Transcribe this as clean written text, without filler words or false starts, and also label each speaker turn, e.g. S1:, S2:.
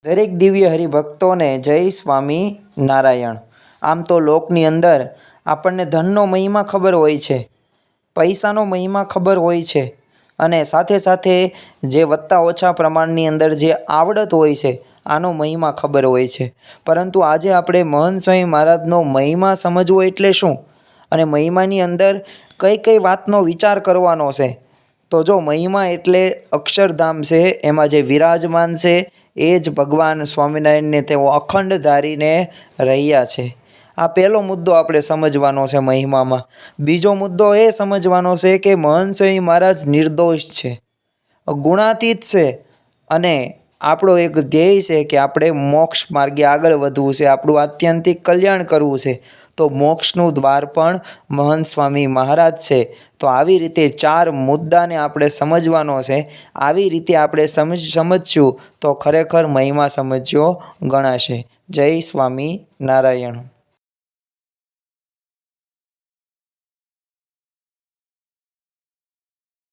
S1: દરેક દિવ્ય હરિભક્તોને જય સ્વામી નારાયણ। આમ તો લોકની અંદર આપણને ધનનો મહિમા ખબર હોય છે, પૈસાનો મહિમા ખબર હોય છે અને સાથે સાથે જે વત્તા ઓછા પ્રમાણની અંદર જે આવડત હોય છે આનો મહિમા ખબર હોય છે। પરંતુ આજે આપણે મહંત સ્વામી મહારાજનો મહિમા સમજવો એટલે શું અને મહિમાની અંદર કઈ કઈ વાતનો વિચાર કરવાનો છે, તો જો મહિમા એટલે અક્ષરધામ છે, એમાં જે વિરાજમાન છે એ જ ભગવાન સ્વામિનારાયણને તેઓ અખંડ ધારીને રહ્યા છે। આ પહેલો મુદ્દો આપણે સમજવાનો છે મહિમામાં। બીજો મુદ્દો એ સમજવાનો છે કે મહંત સ્વામી મહારાજ નિર્દોષ છે, ગુણાતીત છે અને આપણો એક ધ્યેય છે કે આપણે મોક્ષ માર્ગે આગળ વધવું છે, આપણું આત્યંતિક કલ્યાણ કરવું છે, તો મોક્ષનું દ્વાર પણ મહંત સ્વામી મહારાજ છે। તો આવી રીતે ચાર મુદ્દાને આપણે સમજવાનો છે। આવી રીતે આપણે સમજશું તો ખરેખર મહિમા સમજ્યો ગણાશે। જય સ્વામી નારાયણ।